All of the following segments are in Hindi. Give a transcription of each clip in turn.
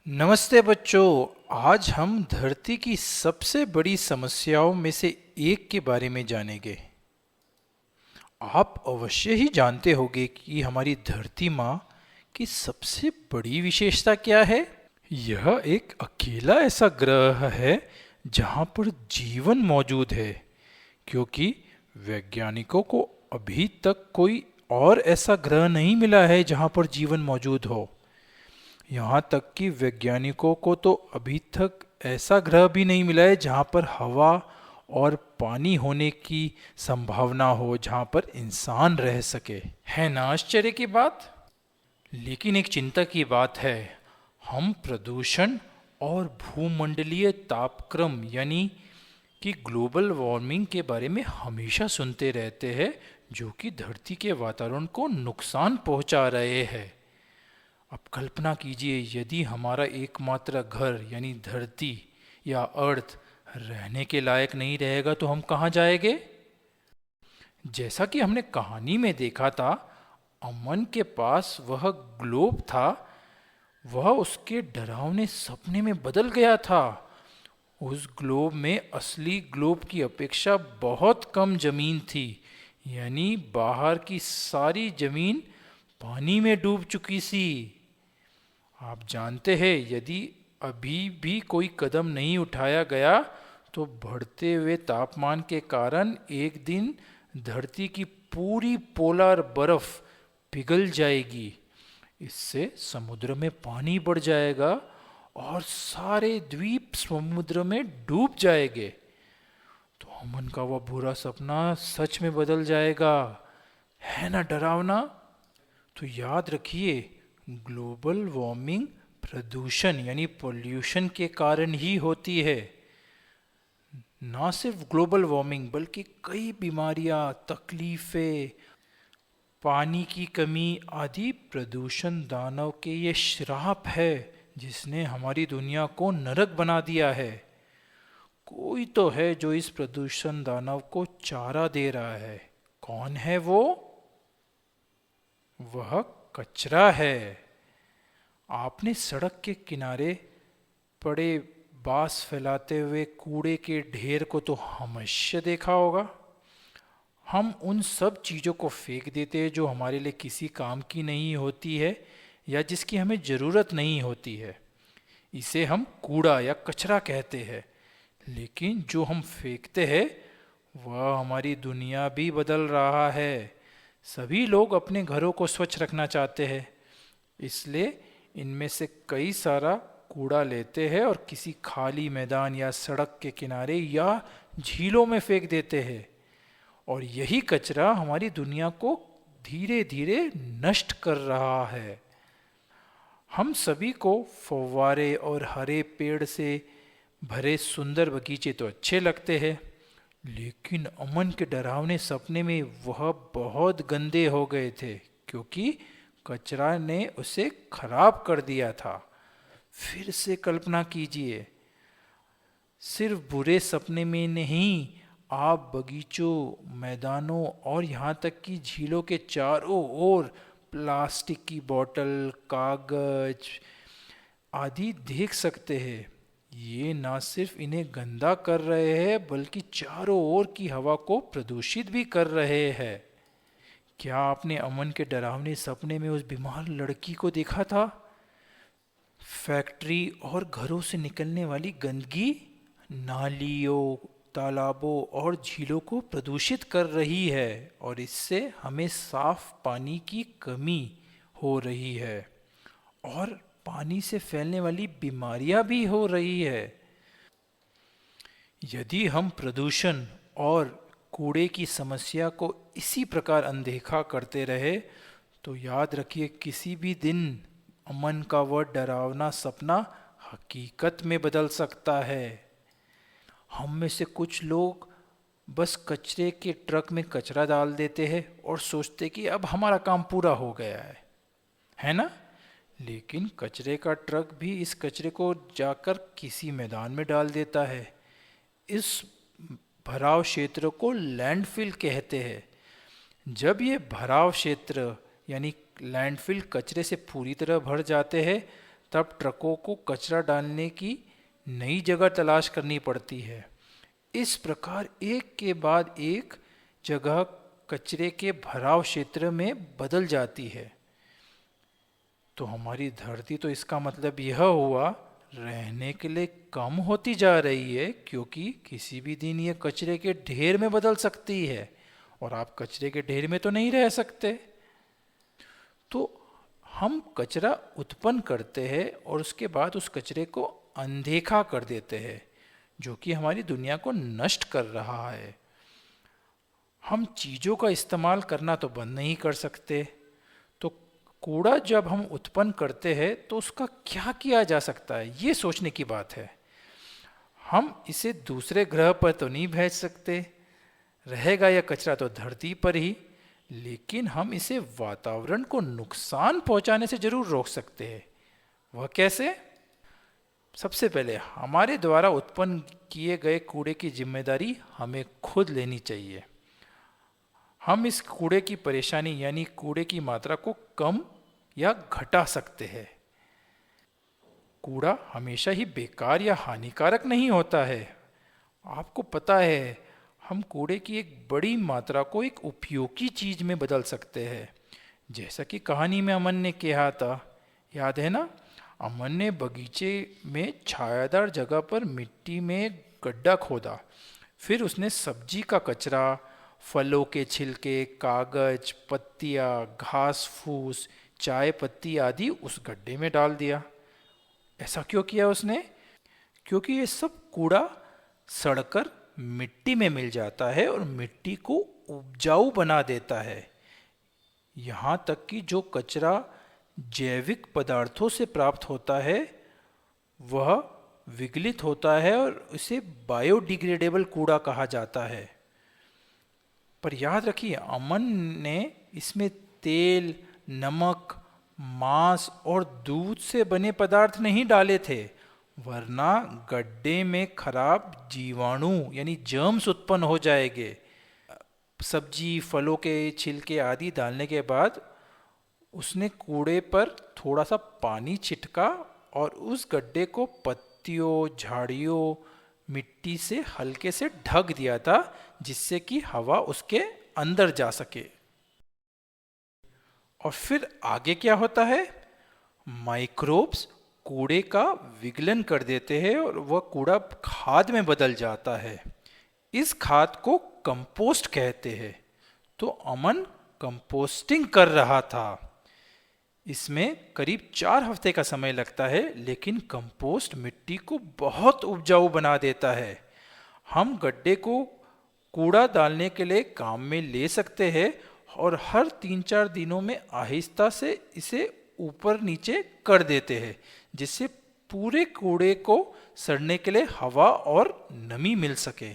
नमस्ते बच्चों। आज हम धरती की सबसे बड़ी समस्याओं में से एक के बारे में जानेंगे। आप अवश्य ही जानते होंगे कि हमारी धरती माँ की सबसे बड़ी विशेषता क्या है। यह एक अकेला ऐसा ग्रह है जहाँ पर जीवन मौजूद है, क्योंकि वैज्ञानिकों को अभी तक कोई और ऐसा ग्रह नहीं मिला है जहाँ पर जीवन मौजूद हो। यहाँ तक कि वैज्ञानिकों को तो अभी तक ऐसा ग्रह भी नहीं मिला है जहाँ पर हवा और पानी होने की संभावना हो, जहाँ पर इंसान रह सके। है ना आश्चर्य की बात। लेकिन एक चिंता की बात है, हम प्रदूषण और भूमंडलीय तापक्रम यानी कि ग्लोबल वार्मिंग के बारे में हमेशा सुनते रहते हैं, जो कि धरती के वातावरण को नुकसान पहुंचा रहे हैं। अब कल्पना कीजिए, यदि हमारा एकमात्र घर यानी धरती या अर्थ रहने के लायक नहीं रहेगा तो हम कहाँ जाएंगे। जैसा कि हमने कहानी में देखा था, अमन के पास वह ग्लोब था, वह उसके डरावने सपने में बदल गया था। उस ग्लोब में असली ग्लोब की अपेक्षा बहुत कम जमीन थी, यानी बाहर की सारी जमीन पानी में डूब चुकी थी। आप जानते हैं, यदि अभी भी कोई कदम नहीं उठाया गया तो बढ़ते हुए तापमान के कारण एक दिन धरती की पूरी पोलर बर्फ पिघल जाएगी। इससे समुद्र में पानी बढ़ जाएगा और सारे द्वीप समुद्र में डूब जाएंगे। तो अमन का वह बुरा सपना सच में बदल जाएगा। है ना डरावना। तो याद रखिए, ग्लोबल वार्मिंग प्रदूषण यानी पोल्यूशन के कारण ही होती है। ना सिर्फ ग्लोबल वार्मिंग बल्कि कई बीमारियां, तकलीफें, पानी की कमी आदि प्रदूषण दानव के ये श्राप है, जिसने हमारी दुनिया को नरक बना दिया है। कोई तो है जो इस प्रदूषण दानव को चारा दे रहा है। कौन है वो? वह कचरा है। आपने सड़क के किनारे पड़े बांस फैलाते हुए कूड़े के ढेर को तो हमेशा देखा होगा। हम उन सब चीज़ों को फेंक देते हैं जो हमारे लिए किसी काम की नहीं होती है या जिसकी हमें ज़रूरत नहीं होती है। इसे हम कूड़ा या कचरा कहते हैं। लेकिन जो हम फेंकते हैं वह हमारी दुनिया भी बदल रहा है। सभी लोग अपने घरों को स्वच्छ रखना चाहते हैं, इसलिए इनमें से कई सारा कूड़ा लेते हैं और किसी खाली मैदान या सड़क के किनारे या झीलों में फेंक देते हैं। और यही कचरा हमारी दुनिया को धीरे धीरे नष्ट कर रहा है। हम सभी को फव्वारे और हरे पेड़ से भरे सुंदर बगीचे तो अच्छे लगते हैं, लेकिन अमन के डरावने सपने में वह बहुत गंदे हो गए थे, क्योंकि कचरा ने उसे खराब कर दिया था। फिर से कल्पना कीजिए, सिर्फ बुरे सपने में नहीं, आप बगीचों, मैदानों और यहाँ तक कि झीलों के चारों ओर प्लास्टिक की बोतल, कागज आदि देख सकते हैं। ये ना सिर्फ इन्हें गंदा कर रहे हैं बल्कि चारों ओर की हवा को प्रदूषित भी कर रहे हैं। क्या आपने अमन के डरावने सपने में उस बीमार लड़की को देखा था? फैक्ट्री और घरों से निकलने वाली गंदगी नालियों, तालाबों और झीलों को प्रदूषित कर रही है और इससे हमें साफ पानी की कमी हो रही है और पानी से फैलने वाली बीमारियां भी हो रही है। यदि हम प्रदूषण और कूड़े की समस्या को इसी प्रकार अनदेखा करते रहे तो याद रखिए, किसी भी दिन अमन का वह डरावना सपना हकीकत में बदल सकता है। हम में से कुछ लोग बस कचरे के ट्रक में कचरा डाल देते हैं और सोचते कि अब हमारा काम पूरा हो गया है ना। लेकिन कचरे का ट्रक भी इस कचरे को जाकर किसी मैदान में डाल देता है। इस भराव क्षेत्र को लैंडफिल कहते हैं। जब ये भराव क्षेत्र यानी लैंडफिल कचरे से पूरी तरह भर जाते हैं तब ट्रकों को कचरा डालने की नई जगह तलाश करनी पड़ती है। इस प्रकार एक के बाद एक जगह कचरे के भराव क्षेत्र में बदल जाती है। तो हमारी धरती तो इसका मतलब यह हुआ रहने के लिए कम होती जा रही है, क्योंकि किसी भी दिन ये कचरे के ढेर में बदल सकती है और आप कचरे के ढेर में तो नहीं रह सकते। तो हम कचरा उत्पन्न करते हैं और उसके बाद उस कचरे को अनदेखा कर देते हैं, जो कि हमारी दुनिया को नष्ट कर रहा है। हम चीज़ों का इस्तेमाल करना तो बंद नहीं कर सकते, तो कूड़ा जब हम उत्पन्न करते हैं तो उसका क्या किया जा सकता है, ये सोचने की बात है। हम इसे दूसरे ग्रह पर तो नहीं भेज सकते, रहेगा यह कचरा तो धरती पर ही, लेकिन हम इसे वातावरण को नुकसान पहुंचाने से जरूर रोक सकते हैं। वह कैसे? सबसे पहले हमारे द्वारा उत्पन्न किए गए कूड़े की जिम्मेदारी हमें खुद लेनी चाहिए। हम इस कूड़े की परेशानी यानी कूड़े की मात्रा को कम या घटा सकते हैं। कूड़ा हमेशा ही बेकार या हानिकारक नहीं होता है। आपको पता है, हम कूड़े की एक बड़ी मात्रा को एक उपयोगी चीज में बदल सकते हैं। जैसा कि कहानी में अमन ने कहा था, याद है ना? अमन ने बगीचे में छायादार जगह पर मिट्टी में गड्ढा खोदा, फिर उसने सब्जी का कचरा, फलों के छिलके, कागज, पत्तियां, घास फूस, चाय पत्ती आदि उस गड्ढे में डाल दिया। ऐसा क्यों किया उसने? क्योंकि ये सब कूड़ा सड़कर मिट्टी में मिल जाता है और मिट्टी को उपजाऊ बना देता है। यहाँ तक कि जो कचरा जैविक पदार्थों से प्राप्त होता है वह विगलित होता है और उसे बायोडिग्रेडेबल कूड़ा कहा जाता है। पर याद रखिए, अमन ने इसमें तेल, नमक, मांस और दूध से बने पदार्थ नहीं डाले थे, वरना गड्ढे में खराब जीवाणु यानी जर्म्स उत्पन्न हो जाएंगे। सब्जी, फलों के छिलके आदि डालने के बाद उसने कूड़े पर थोड़ा सा पानी छिटका और उस गड्ढे को पत्तियों, झाड़ियों, मिट्टी से हल्के से ढक दिया था, जिससे कि हवा उसके अंदर जा सके। और फिर आगे क्या होता है? माइक्रोब्स कूड़े का विघलन कर देते हैं और वह कूड़ा खाद में बदल जाता है। इस खाद को कंपोस्ट कहते हैं। तो अमन कंपोस्टिंग कर रहा था। इसमें करीब 4 हफ्ते का समय लगता है, लेकिन कंपोस्ट मिट्टी को बहुत उपजाऊ बना देता है। हम गड्ढे को कूड़ा डालने के लिए काम में ले सकते हैं और हर 3-4 दिनों में आहिस्ता से इसे ऊपर नीचे कर देते हैं, जिससे पूरे कूड़े को सड़ने के लिए हवा और नमी मिल सके।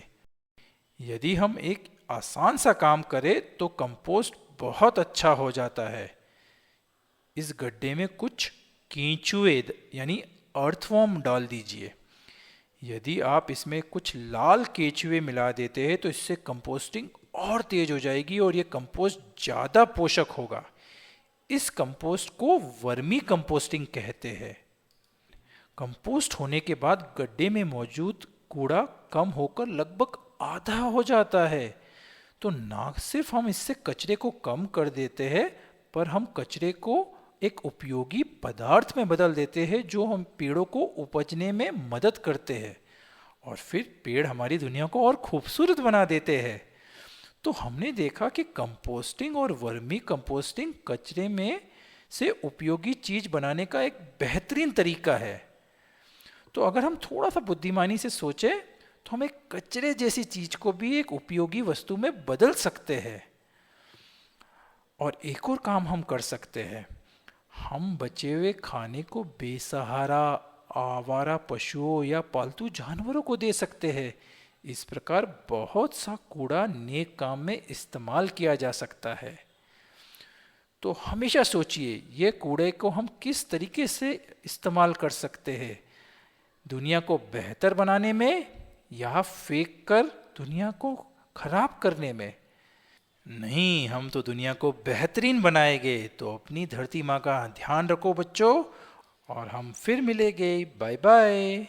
यदि हम एक आसान सा काम करें तो कंपोस्ट बहुत अच्छा हो जाता है। इस गड्ढे में कुछ केंचुए यानी अर्थवॉर्म डाल दीजिए। यदि आप इसमें कुछ लाल केंचुए मिला देते हैं तो इससे कंपोस्टिंग और तेज हो जाएगी और ये कंपोस्ट ज़्यादा पोषक होगा। इस कंपोस्ट को वर्मी कंपोस्टिंग कहते हैं। कंपोस्ट होने के बाद गड्ढे में मौजूद कूड़ा कम होकर लगभग आधा हो जाता है। तो ना सिर्फ हम इससे कचरे को कम कर देते हैं, पर हम कचरे को एक उपयोगी पदार्थ में बदल देते हैं, जो हम पेड़ों को उपजने में मदद करते हैं और फिर पेड़ हमारी दुनिया को और खूबसूरत बना देते हैं। तो हमने देखा कि कंपोस्टिंग और वर्मी कंपोस्टिंग कचरे में से उपयोगी चीज बनाने का एक बेहतरीन तरीका है। तो अगर हम थोड़ा सा बुद्धिमानी से सोचें तो हम एक कचरे जैसी चीज को भी एक उपयोगी वस्तु में बदल सकते हैं। और एक और काम हम कर सकते हैं, हम बचे हुए खाने को बेसहारा आवारा पशुओं या पालतू जानवरों को दे सकते हैं। इस प्रकार बहुत सा कूड़ा नेक काम में इस्तेमाल किया जा सकता है। तो हमेशा सोचिए, ये कूड़े को हम किस तरीके से इस्तेमाल कर सकते हैं, दुनिया को बेहतर बनाने में या फेंक कर दुनिया को खराब करने में। नहीं, हम तो दुनिया को बेहतरीन बनाएंगे। तो अपनी धरती माँ का ध्यान रखो बच्चों, और हम फिर मिलेंगे। Bye bye.